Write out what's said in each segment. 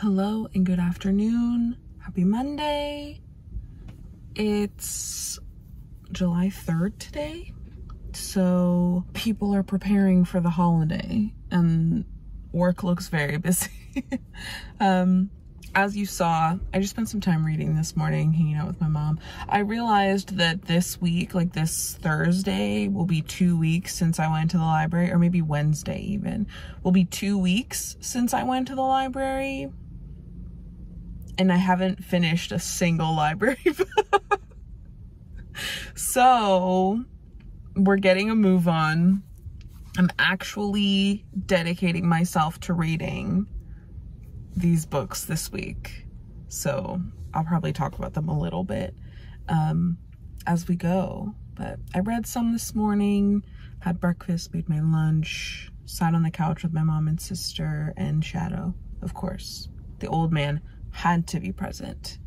Hello and good afternoon. Happy Monday. It's July 3rd today. So people are preparing for the holiday and work looks very busy. As you saw, I just spent some time reading this morning, hanging out with my mom. I realized that this week, like this Thursday, will be 2 weeks since I went to the library, or maybe Wednesday even, will be 2 weeks since I went to the library. And I haven't finished a single library book. So we're getting a move on. I'm actually dedicating myself to reading these books this week. So I'll probably talk about them a little bit as we go. But I read some this morning, had breakfast, made my lunch, sat on the couch with my mom and sister, and Shadow, of course. The old man had to be present.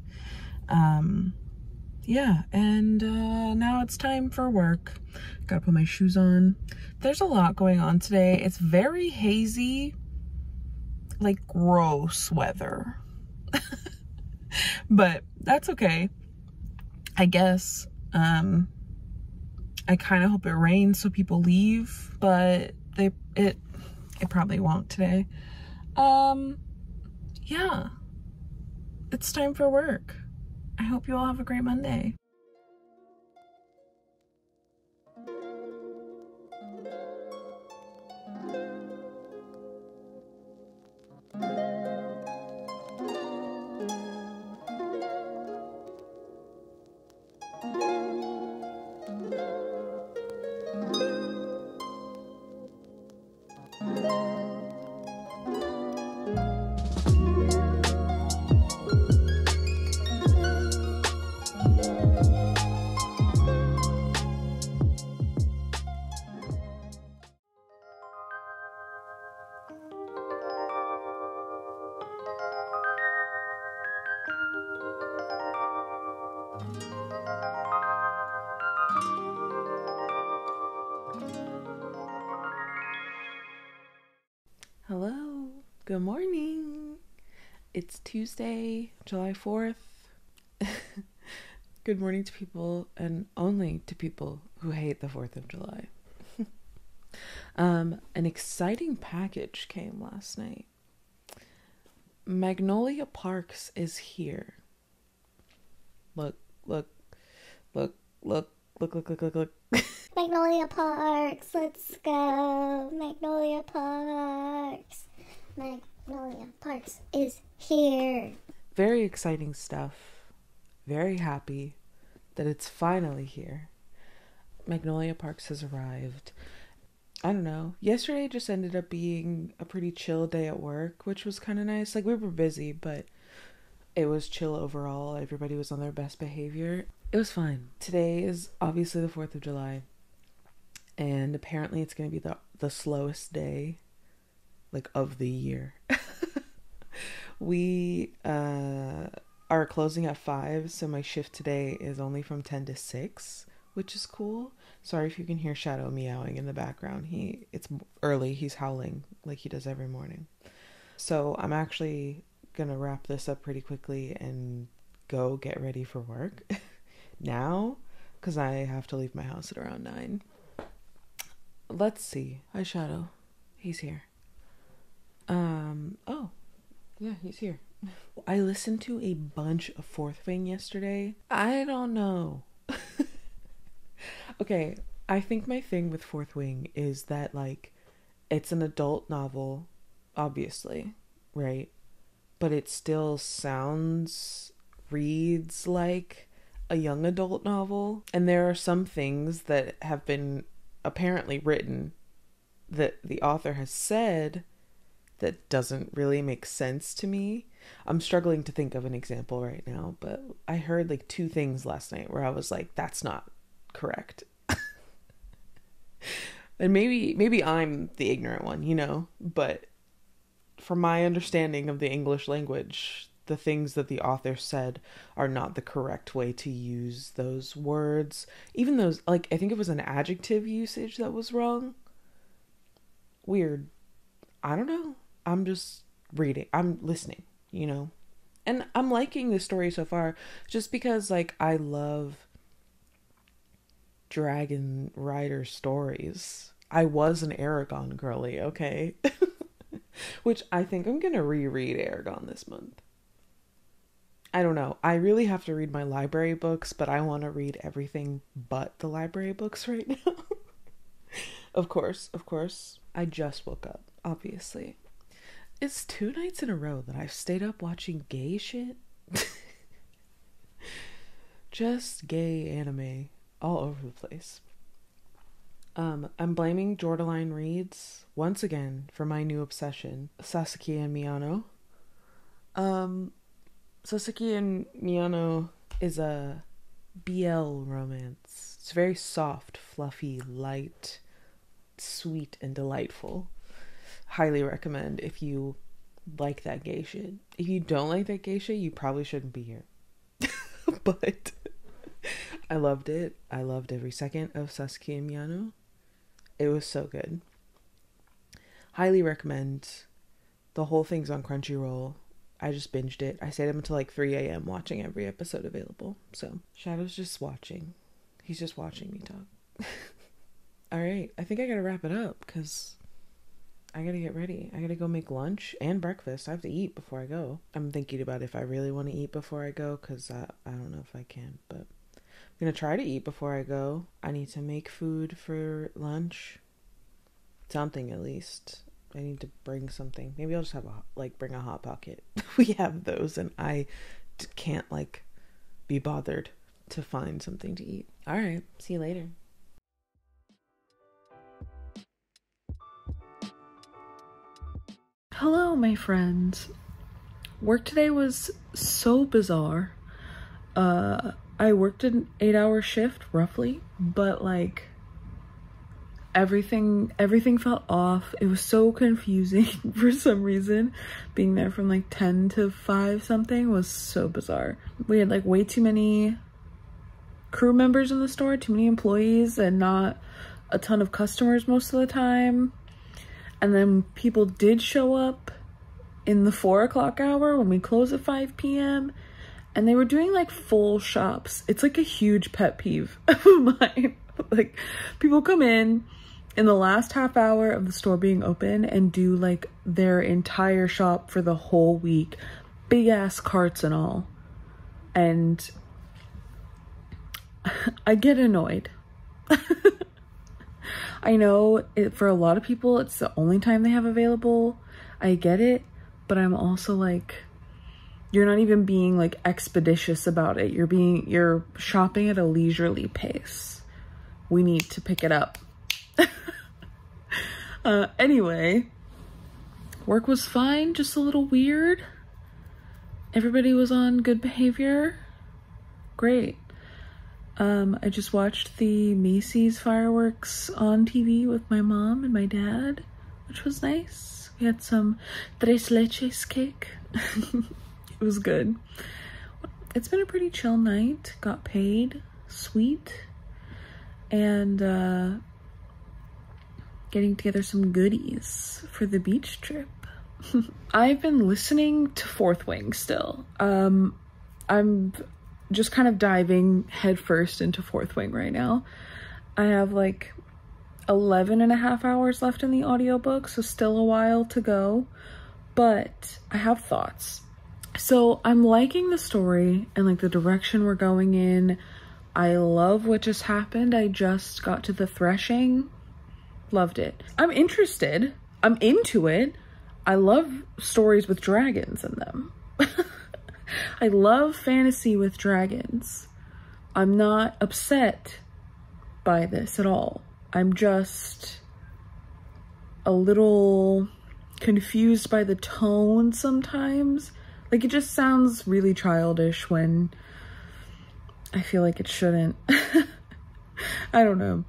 Yeah, and now it's time for work. Gotta put my shoes on. There's a lot going on today. It's very hazy, like gross weather. But that's okay, I guess. I kind of hope it rains so people leave, but it probably won't today. Yeah. It's time for work. I hope you all have a great Monday. Hello, good morning. It's Tuesday, July 4th. Good morning to people, and only to people who hate the 4th of July. An exciting package came last night. Magnolia Parks is here. Look. Magnolia Parks, let's go. Magnolia Parks. Magnolia Parks is here. Very exciting stuff. Very happy that it's finally here. Magnolia Parks has arrived. I don't know. Yesterday just ended up being a pretty chill day at work, which was kind of nice. Like, we were busy, but it was chill overall. Everybody was on their best behavior. It was fine. Today is obviously the 4th of July. And apparently it's going to be the slowest day, like, of the year. We are closing at 5, so my shift today is only from 10 to 6, which is cool. Sorry if you can hear Shadow meowing in the background. It's early. He's howling like he does every morning. So I'm actually going to wrap this up pretty quickly and go get ready for work now, because I have to leave my house at around 9. Let's see. Hi, Shadow. He's here. Oh, yeah, he's here. I listened to a bunch of Fourth Wing yesterday. I don't know. Okay, I think my thing with Fourth Wing is that, like, it's an adult novel, obviously, right? But it still reads like a young adult novel. And there are some things that have been apparently written that the author has said that doesn't really make sense to me. I'm struggling to think of an example right now, but I heard like 2 things last night where I was like, that's not correct. And maybe I'm the ignorant one, you know, but from my understanding of the English language, the things that the author said are not the correct way to use those words. Even those, like, I think it was an adjective usage that was wrong. Weird. I don't know. I'm just reading. I'm listening, you know. And I'm liking the story so far just because, like, I love dragon rider stories. I was an Aragon girly, okay? Which I think I'm gonna reread Aragon this month. I don't know. I really have to read my library books, but I want to read everything but the library books right now. Of course. I just woke up, obviously. It's 2 nights in a row that I've stayed up watching gay shit. Just gay anime all over the place. I'm blaming Jordaline Reeds once again for my new obsession, Sasaki and Miyano. Sasaki and Miyano is a BL romance. It's very soft, fluffy, light, sweet, and delightful. Highly recommend if you like that gay shit. If you don't like that gay shit, you probably shouldn't be here. But I loved it. I loved every second of Sasaki and Miyano. It was so good. Highly recommend. The whole thing's on Crunchyroll. I just binged it. I stayed up until like 3 a.m. watching every episode available. So Shadow's just watching. He's just watching me talk. All right. I think I gotta wrap it up because I gotta get ready. I gotta go make lunch and breakfast. I have to eat before I go. I'm thinking about if I really want to eat before I go because I don't know if I can, but I'm gonna try to eat before I go. I need to make food for lunch. Something at least. I need to bring something. Maybe I'll just have bring a Hot Pocket. We have those and I can't be bothered to find something to eat. All right. See you later. Hello, my friends. Work today was so bizarre. I worked an 8-hour shift roughly, but everything felt off. It was so confusing for some reason. Being there from 10 to 5 something was so bizarre. We had way too many crew members in the store, too many employees, and not a ton of customers most of the time. And then people did show up in the 4 o'clock hour when we close at 5 p.m. and they were doing full shops. It's a huge pet peeve of mine. People come in the last half hour of the store being open and do their entire shop for the whole week, big ass carts and all. And I get annoyed. I know for a lot of people it's the only time they have available. I get it, but I'm also you're not even being expeditious about it. You're shopping at a leisurely pace. We need to pick it up. Anyway, work was fine, just a little weird. Everybody was on good behavior. Great. I just watched the Macy's fireworks on TV with my mom and my dad, which was nice. We had some tres leches cake. It was good. It's been a pretty chill night. Got paid. Sweet. And getting together some goodies for the beach trip. I've been listening to Fourth Wing still. I'm just kind of diving headfirst into Fourth Wing right now. I have 11 and a half hours left in the audiobook, so still a while to go, but I have thoughts. So I'm liking the story and the direction we're going in. I love what just happened. I just got to the threshing. Loved it. I'm interested. I'm into it. I love stories with dragons in them. I love fantasy with dragons. I'm not upset by this at all. I'm just a little confused by the tone sometimes. It just sounds really childish when I feel like it shouldn't. I don't know.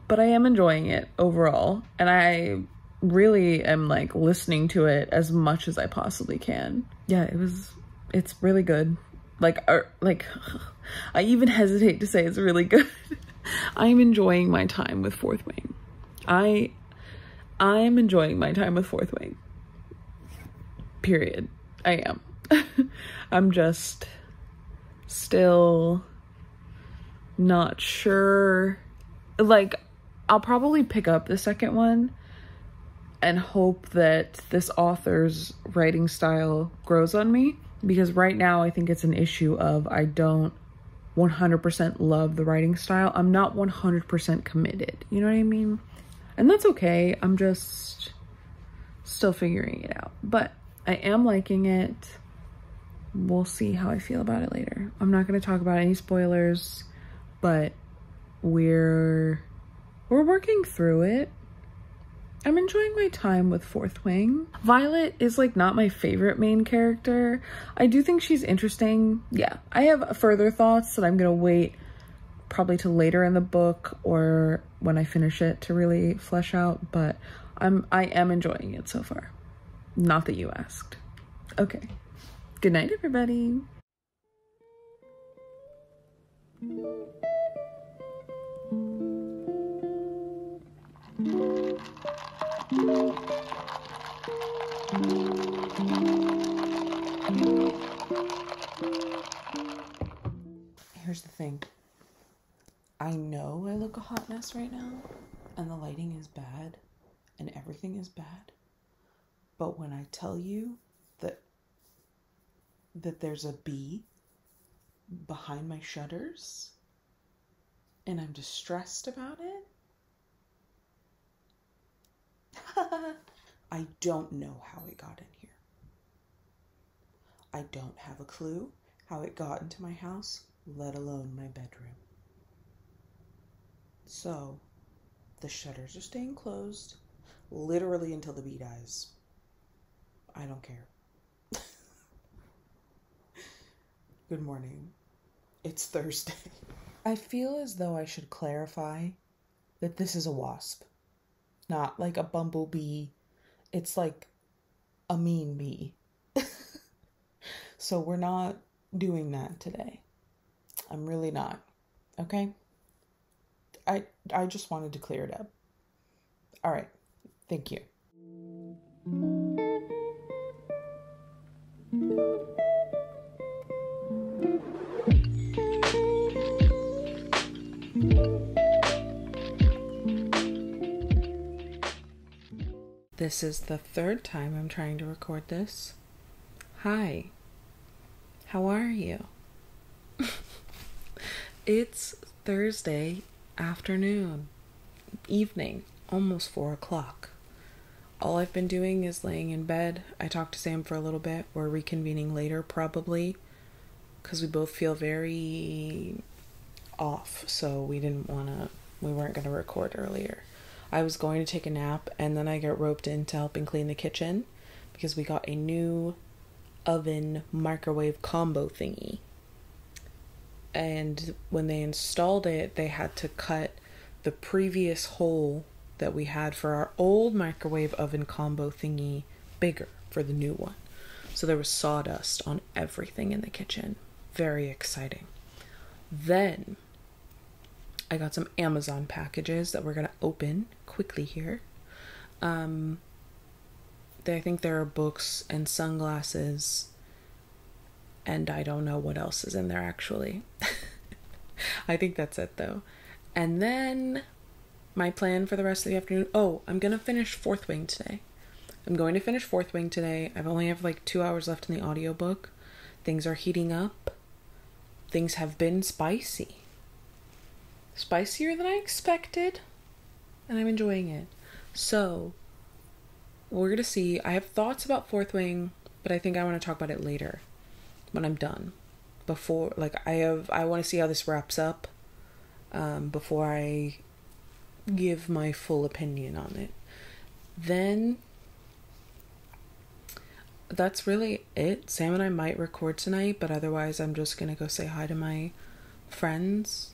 But I am enjoying it overall. And I really am listening to it as much as I possibly can. Yeah, it's really good. I even hesitate to say it's really good. I'm enjoying my time with Fourth Wing. I'm enjoying my time with Fourth Wing. Period. I am. I'm just still not sure. Like, I'll probably pick up the second one and hope that this author's writing style grows on me, because right now I think it's an issue of I don't 100% love the writing style. I'm not 100% committed. You know what I mean? And that's okay. I'm just still figuring it out. But I am liking it. We'll see how I feel about it later. I'm not going to talk about any spoilers, but we're working through it. I'm enjoying my time with Fourth Wing. Violet is like not my favorite main character. I do think she's interesting. Yeah, I have further thoughts that I'm gonna wait probably till later in the book or when I finish it to really flesh out, but I am enjoying it so far. Not that you asked. Okay. Good night, everybody. Here's the thing. I know I look a hot mess right now, and the lighting is bad, and everything is bad. But when I tell you that there's a bee behind my shutters, and I'm distressed about it, I don't know how it got in here. I don't have a clue how it got into my house, let alone my bedroom. So, the shutters are staying closed, literally until the bee dies. I don't care. Good morning. It's Thursday. I feel as though I should clarify that this is a wasp, not like a bumblebee. It's like a mean bee. So we're not doing that today. I'm really not. Okay? I just wanted to clear it up. All right. Thank you. This is the third time I'm trying to record this. Hi. How are you? It's Thursday afternoon, evening, almost 4 o'clock. All I've been doing is laying in bed. I talked to Sam for a little bit. We're reconvening later, probably, because we both feel very off, so we weren't going to record earlier. I was going to take a nap, and then I got roped into helping clean the kitchen because we got a new oven microwave combo thingy. And when they installed it, they had to cut the previous hole that we had for our old microwave oven combo thingy bigger for the new one. So there was sawdust on everything in the kitchen. Very exciting. Then I got some Amazon packages that we're going to open quickly here. I think there are books and sunglasses, and I don't know what else is in there actually. I think that's it though. And then my plan for the rest of the afternoon. Oh, I'm going to finish Fourth Wing today. I'm going to finish Fourth Wing today. I only have like 2 hours left in the audiobook. Things are heating up. Things have been spicy. Spicier than I expected. And I'm enjoying it. So, we're going to see. I have thoughts about Fourth Wing, but I think I want to talk about it later when I'm done. Before, like, I want to see how this wraps up before I give my full opinion on it. Then that's really it. Sam and I might record tonight, but otherwise I'm just gonna go say hi to my friends.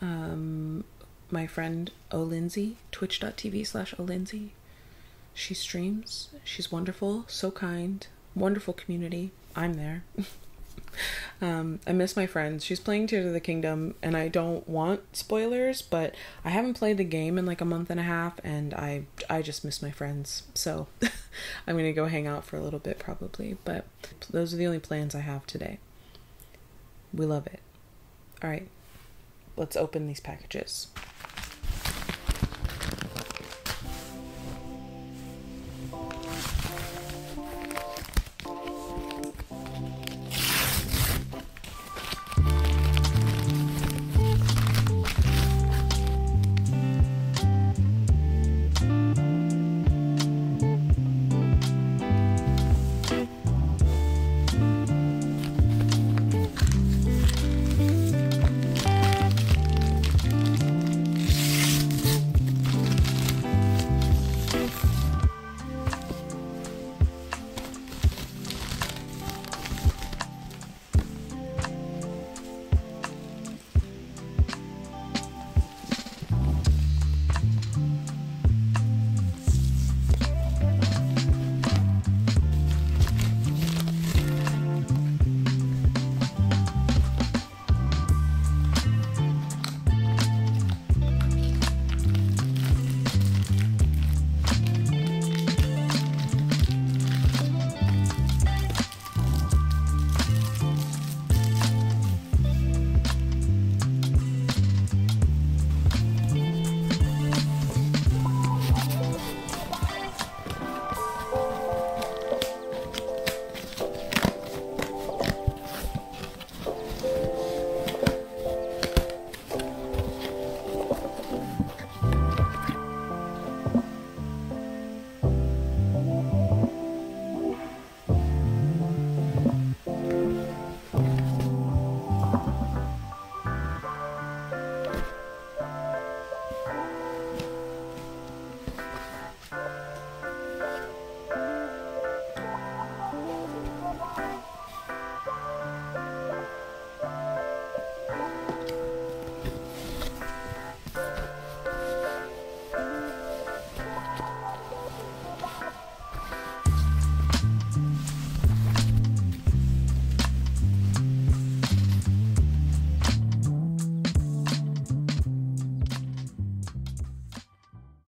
My friend Olindsay, twitch.tv/Olindsay. She streams. She's wonderful, so kind, wonderful community. I'm there. I miss my friends. She's playing Tears of the Kingdom, and I don't want spoilers, but I haven't played the game in like a month and a half, and I just miss my friends. So I'm gonna go hang out for a little bit probably, but those are the only plans I have today. We love it. All right, let's open these packages.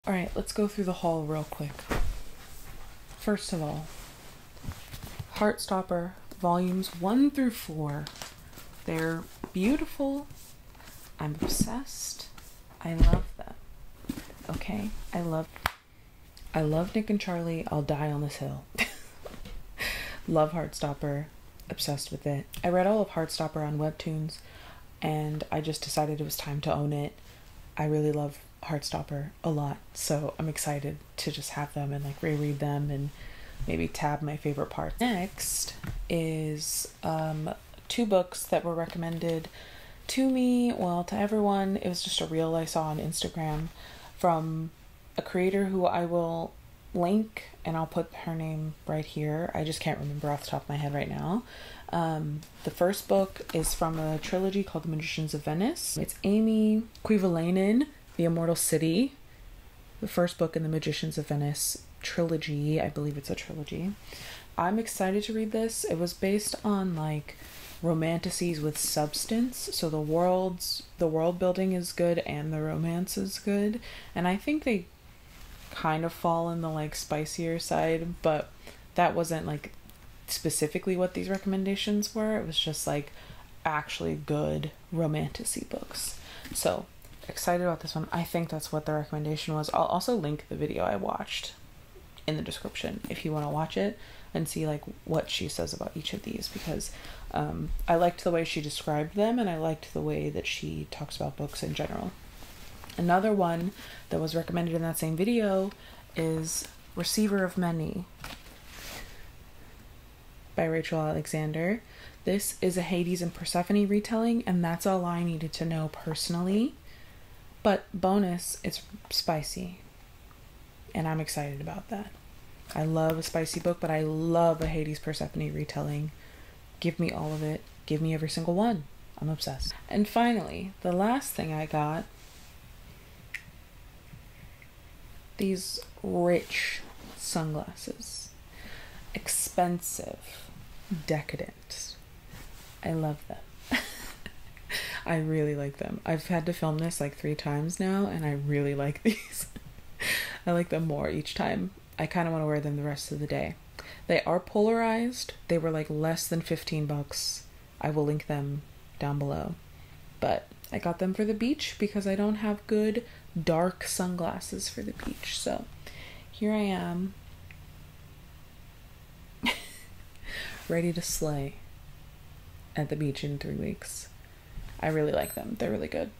All right, let's go through the haul real quick. First of all, Heartstopper volumes 1 through 4. They're beautiful. I'm obsessed. I love them. Okay, I love Nick and Charlie. I'll die on this hill. Love Heartstopper. Obsessed with it. I read all of Heartstopper on Webtoons, and I just decided it was time to own it. I really love Heartstopper a lot, so I'm excited to just have them and like reread them and maybe tab my favorite parts. Next is 2 books that were recommended to me, well, to everyone. It was just a reel I saw on Instagram from a creator who I will link, and I'll put her name right here. I just can't remember off the top of my head right now. The first book is from a trilogy called The Magicians of Venice. It's Amy Kuivalainen, The Immortal City, the first book in the Magicians of Venice trilogy. I believe it's a trilogy. I'm excited to read this. It was based on like romanticies with substance, so the world building is good and the romance is good, and I think they kind of fall in the like spicier side, but that wasn't like specifically what these recommendations were. It was just like actually good romanticy books. So excited about this one. I think that's what the recommendation was. I'll also link the video I watched in the description if you want to watch it and see like what she says about each of these, because I liked the way she described them, and I liked the way that she talks about books in general. Another one that was recommended in that same video is Receiver of Many by Rachel Alexander. This is a Hades and Persephone retelling, and that's all I needed to know personally. But bonus, it's spicy, and I'm excited about that. I love a spicy book, but I love a Hades Persephone retelling. Give me all of it. Give me every single one. I'm obsessed. And finally, the last thing I got, these rich sunglasses. Expensive. Decadent. I love them. I really like them. I've had to film this like 3 times now, and I really like these. I like them more each time. I kind of want to wear them the rest of the day. They are polarized. They were like less than $15. I will link them down below. But I got them for the beach because I don't have good dark sunglasses for the beach. So here I am, ready to slay at the beach in 3 weeks. I really like them. They're really good.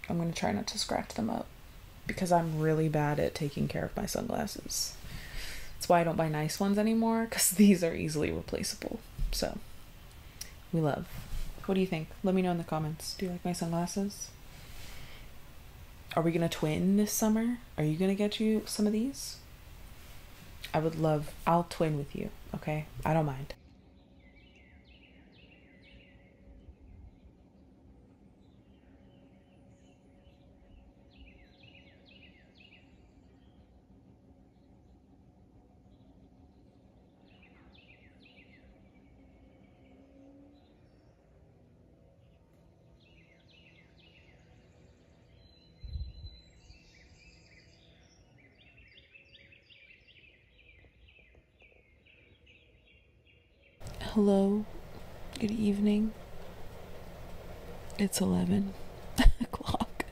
I'm going to try not to scratch them up because I'm really bad at taking care of my sunglasses. That's why I don't buy nice ones anymore, because these are easily replaceable. So, we love. What do you think? Let me know in the comments. Do you like my sunglasses? Are we going to twin this summer? Are you going to get you some of these? I'll twin with you, okay? I don't mind. Hello, good evening. It's 11 o'clock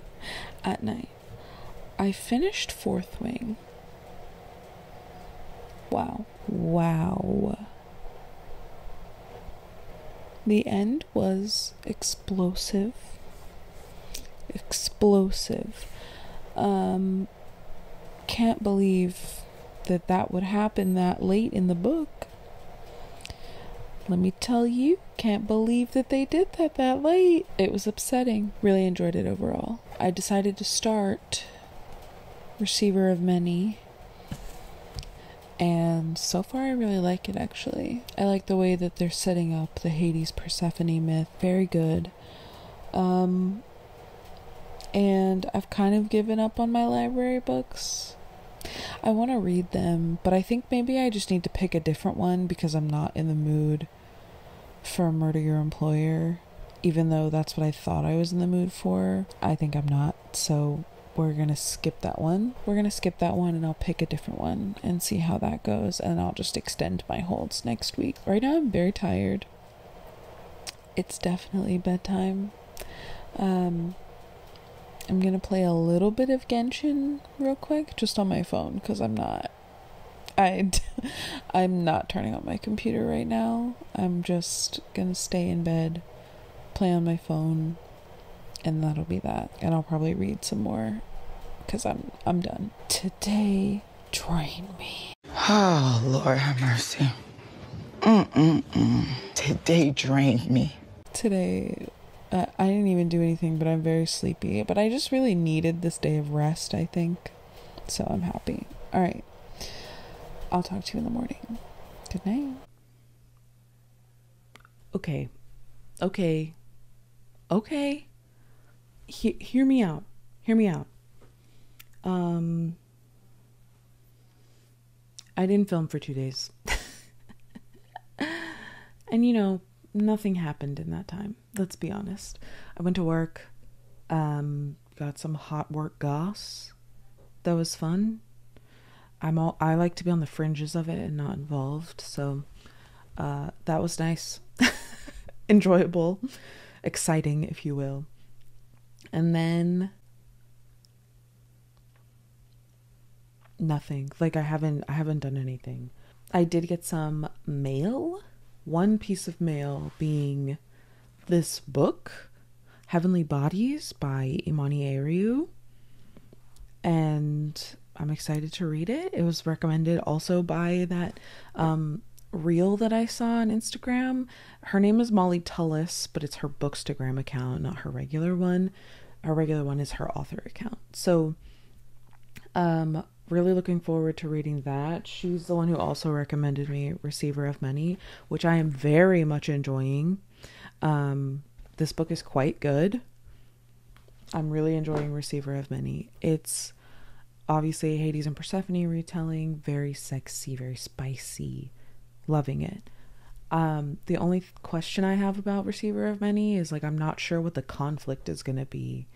at night. I finished Fourth Wing. Wow. The end was explosive. Can't believe that would happen that late in the book. Let me tell you, can't believe that they did that late. It was upsetting. Really enjoyed it overall. I decided to start Receiver of Many, and so far I really like it, actually. I like the way that they're setting up the Hades Persephone myth. Very good. And I've kind of given up on my library books. I want to read them, but I think maybe I just need to pick a different one because I'm not in the mood for Murder Your Employer, even though that's what I thought I was in the mood for. I think I'm not, so we're gonna skip that one. And I'll pick a different one and see how that goes, and I'll just extend my holds next week. Right now I'm very tired. It's definitely bedtime. I'm gonna play a little bit of Genshin real quick, just on my phone, because I'm not turning on my computer right now. I'm just gonna stay in bed, play on my phone, and that'll be that. And I'll probably read some more, because I'm done. Today drained me. Oh, Lord have mercy. Today drained me. Today, I didn't even do anything, but I'm very sleepy. But I just really needed this day of rest, I think. So I'm happy. All right. I'll talk to you in the morning. Good night. Okay. Hear me out. I didn't film for 2 days. And nothing happened in that time. Let's be honest. I went to work, got some hot work goss. That was fun. I like to be on the fringes of it and not involved, so that was nice. Enjoyable, exciting, if you will. And then nothing. Like I haven't done anything. I did get some mail. One piece of mail being this book, Heavenly Bodies by Imani Ariu, and I'm excited to read it. It was recommended also by that reel that I saw on Instagram. Her name is Molly Tullis, but it's her Bookstagram account, not her regular one. Her regular one is her author account. So really looking forward to reading that. She's the one who also recommended me Receiver of Many, which I am very much enjoying. This book is quite good. I'm really enjoying Receiver of Many. It's obviously Hades and Persephone retelling, very sexy, very spicy. Loving it. The only question I have about Receiver of Many is like, I'm not sure what the conflict is going to be.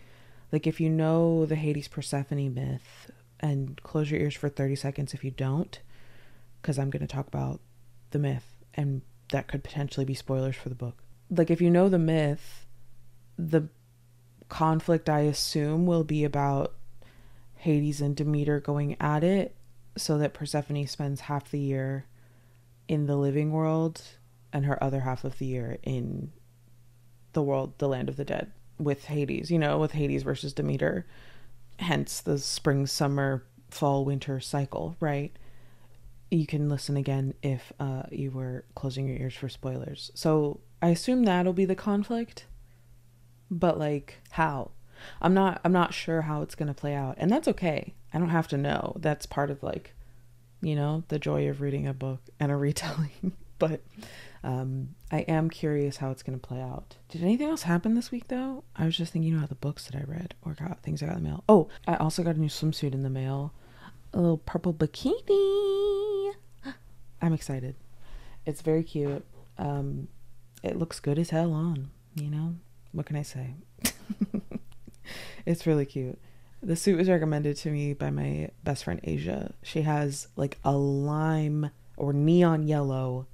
Like, if you know the Hades Persephone myth, and close your ears for 30 seconds if you don't, because I'm going to talk about the myth, and that could potentially be spoilers for the book. Like, if you know the myth, the conflict, I assume, will be about Hades and Demeter going at it, so that Persephone spends half the year in the living world and her other half of the year in the world, the land of the dead, with Hades, you know, with Hades versus Demeter, hence the spring, summer, fall, winter cycle, right? You can listen again if you were closing your ears for spoilers. So I assume that'll be the conflict, but like, how? I'm not sure how it's going to play out, and that's okay. I don't have to know. That's part of, like, you know, the joy of reading a book and a retelling. But I am curious how it's going to play out. Did anything else happen this week, though? I was just thinking about the books that I read or got, things I got in the mail. Oh, I also got a new swimsuit in the mail. A little purple bikini. I'm excited. It's very cute. It looks good as hell on, you know? What can I say? It's really cute. The suit was recommended to me by my best friend Asia. She has like a lime or neon yellow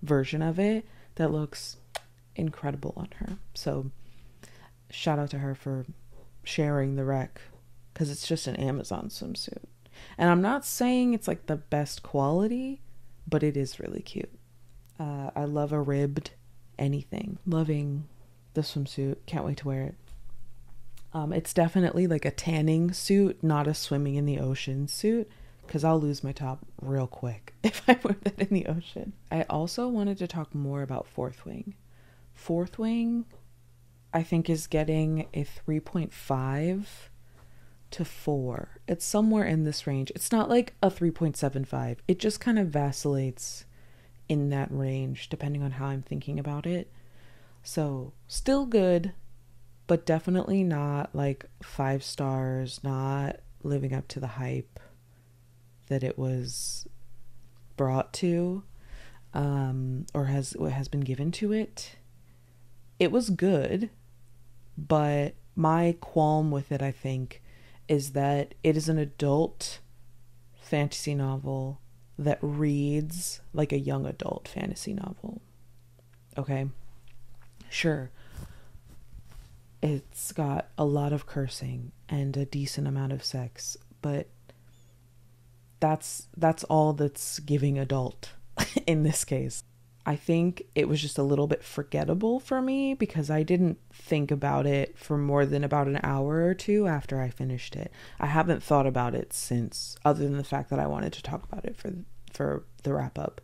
version of it that looks incredible on her. So shout out to her for sharing the rec, because it's just an Amazon swimsuit. And I'm not saying it's like the best quality, but it is really cute. I love a ribbed anything. Loving the swimsuit. Can't wait to wear it. It's definitely like a tanning suit, not a swimming in the ocean suit, because I'll lose my top real quick if I wear that in the ocean. I also wanted to talk more about Fourth Wing. Fourth Wing, I think, is getting a 3.5 to 4. It's somewhere in this range. It's not like a 3.75. It just kind of vacillates in that range, depending on how I'm thinking about it. So, still good, but definitely not like 5 stars, not living up to the hype that it was brought to, or has been given to it. It was good, but my qualm with it, I think, is that it is an adult fantasy novel that reads like a young adult fantasy novel. Okay? Sure. It's got a lot of cursing and a decent amount of sex, but that's all that's giving adult in this case. I think it was just a little bit forgettable for me because I didn't think about it for more than about an hour or two after I finished it. I haven't thought about it since, other than the fact that I wanted to talk about it for the wrap up.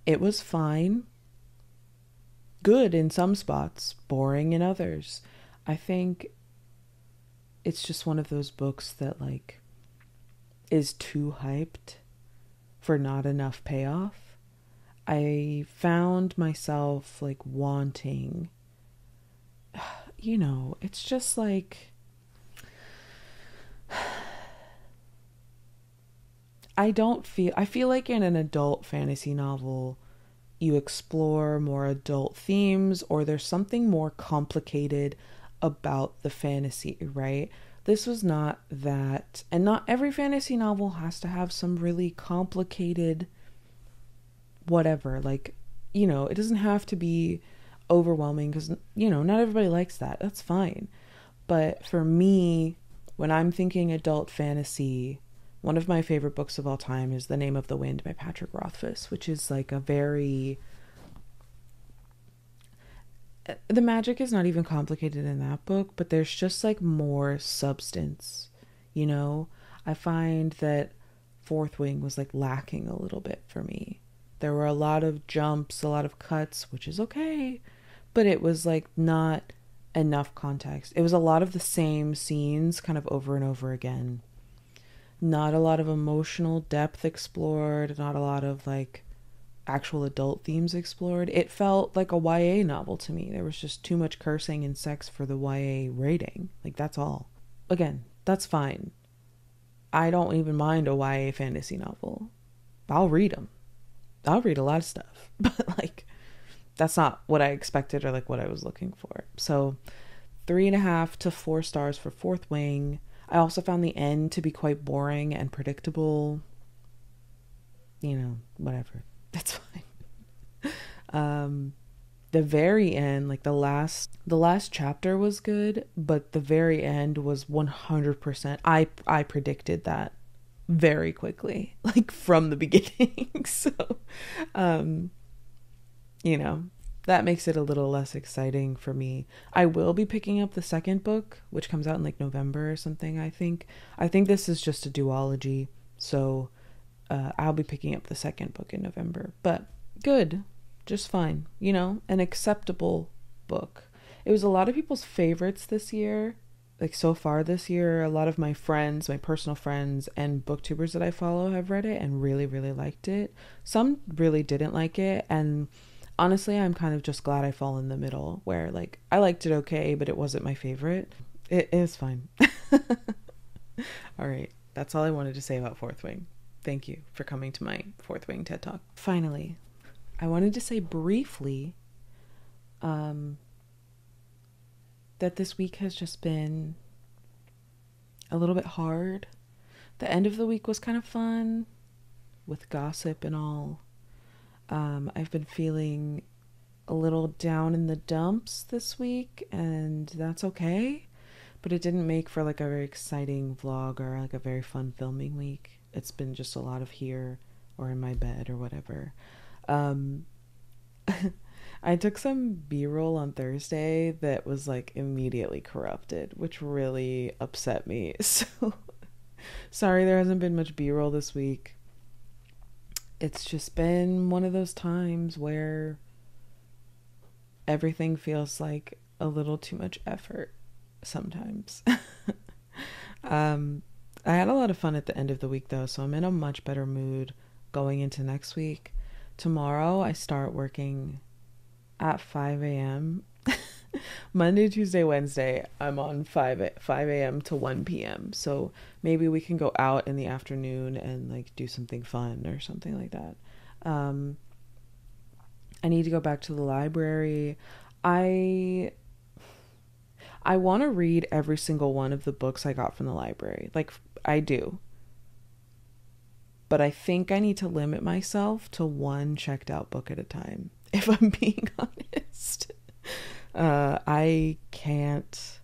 It was fine. Good in some spots, boring in others. I think it's just one of those books that like is too hyped for not enough payoff. I found myself like wanting, you know, it's just like, I feel like in an adult fantasy novel, you explore more adult themes, or there's something more complicated about the fantasy, right? This was not that, and not every fantasy novel has to have some really complicated whatever, like, you know, it doesn't have to be overwhelming because, you know, not everybody likes that. That's fine. But for me, when I'm thinking adult fantasy, one of my favorite books of all time is The Name of the Wind by Patrick Rothfuss, which is like a very... The magic is not even complicated in that book, but there's just like more substance, you know? I find that Fourth Wing was like lacking a little bit for me. There were a lot of jumps, a lot of cuts, which is okay, but it was like not enough context. It was a lot of the same scenes kind of over and over again. Not a lot of emotional depth explored, not a lot of like actual adult themes explored. It felt like a YA novel to me. There was just too much cursing and sex for the YA rating. Like, that's all. Again, that's fine. I don't even mind a YA fantasy novel. I'll read them. I'll read a lot of stuff, but like that's not what I expected or like what I was looking for. So 3.5 to 4 stars for Fourth Wing. I also found the end to be quite boring and predictable. You know, whatever. That's fine. The very end, like the last chapter was good, but the very end was 100%. I predicted that very quickly, like from the beginning. So, you know, that makes it a little less exciting for me. I will be picking up the second book, which comes out in like November or something, I think. I think this is just a duology, so I'll be picking up the second book in November. But good, just fine, you know, an acceptable book. It was a lot of people's favorites this year, like so far this year. A lot of my friends, my personal friends and booktubers that I follow have read it and really, really liked it. Some really didn't like it, and honestly, I'm kind of just glad I fall in the middle where like I liked it okay, but it wasn't my favorite. It is fine. All right, that's all I wanted to say about Fourth Wing. Thank you for coming to my Fourth Wing TED Talk. Finally, I wanted to say briefly that this week has just been a little bit hard. The end of the week was kind of fun with gossip and all. I've been feeling a little down in the dumps this week, and that's okay, but it didn't make for like a very exciting vlog or like a very fun filming week. It's been just a lot of here or in my bed or whatever. I took some B-roll on Thursday that was like immediately corrupted, which really upset me. So sorry there hasn't been much B-roll this week. It's just been one of those times where everything feels like a little too much effort sometimes. I had a lot of fun at the end of the week though, so I'm in a much better mood going into next week. Tomorrow I start working at 5 a.m. Monday, Tuesday, Wednesday, I'm on 5 a.m. to 1 p.m. So maybe we can go out in the afternoon and like do something fun or something like that. I need to go back to the library. I want to read every single one of the books I got from the library. Like I do. But I think I need to limit myself to one checked out book at a time, if I'm being honest. I can't,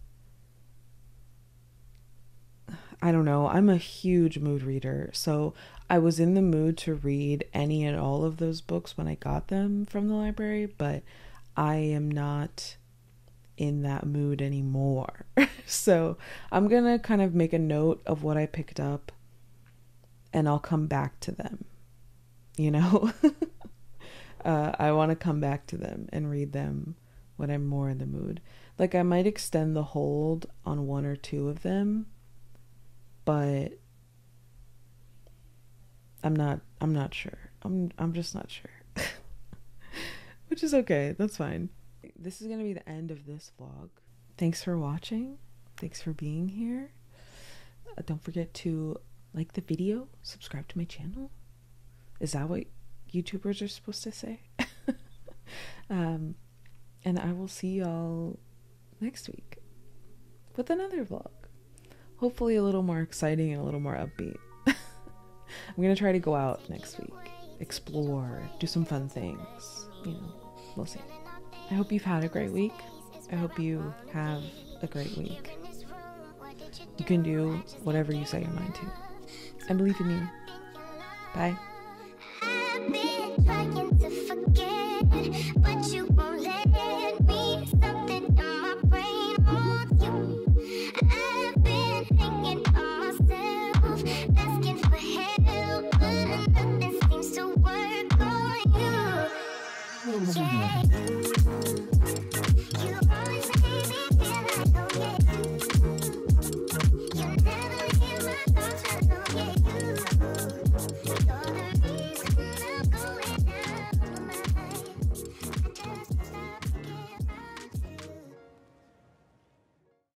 I don't know. I'm a huge mood reader. So I was in the mood to read any and all of those books when I got them from the library, but I am not in that mood anymore. So I'm going to kind of make a note of what I picked up and I'll come back to them, you know? I want to come back to them and read them when I'm more in the mood. Like I might extend the hold on one or two of them, but I'm not sure. I'm just not sure. Which is okay. That's fine. This is going to be the end of this vlog. Thanks for watching. Thanks for being here. Don't forget to like the video, subscribe to my channel. Is that what YouTubers are supposed to say? And I will see y'all next week with another vlog. Hopefully a little more exciting and a little more upbeat. I'm gonna try to go out next week, explore, do some fun things. You know, we'll see. I hope you've had a great week. I hope you have a great week. You can do whatever you set your mind to. I believe in you. Bye. I've been trying to forget, but you won't let me. Something in my brain wants you. I've been hanging on myself, asking for help, but nothing seems to work on you. Yeah.